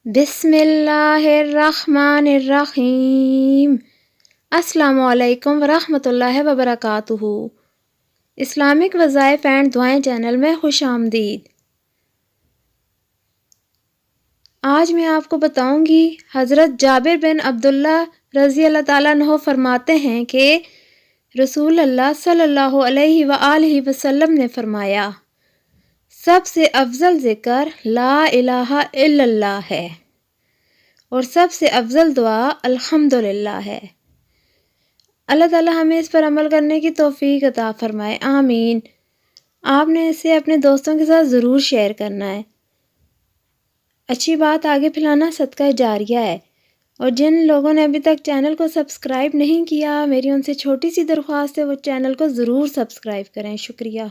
بسم اللہ الرحمن الرحیم۔ السلام علیکم ورحمۃ اللہ وبرکاتہ۔ اسلامک وظائف اینڈ دعائیں چینل میں خوش آمدید۔ آج میں آپ کو بتاؤں گی حضرت جابر بن عبداللہ رضی اللہ تعالیٰ عنہ فرماتے ہیں کہ رسول اللہ صلی اللہ علیہ وآلہ وسلم نے فرمایا، سب سے افضل ذکر لا الہ الا اللہ ہے اور سب سے افضل دعا الحمدللہ ہے۔ اللہ تعالیٰ ہمیں اس پر عمل کرنے کی توفیق عطا فرمائے، آمین۔ آپ نے اسے اپنے دوستوں کے ساتھ ضرور شیئر کرنا ہے۔ اچھی بات آگے پھیلانا صدقہ جاریہ ہے، اور جن لوگوں نے ابھی تک چینل کو سبسکرائب نہیں کیا، میری ان سے چھوٹی سی درخواست ہے وہ چینل کو ضرور سبسکرائب کریں۔ شکریہ۔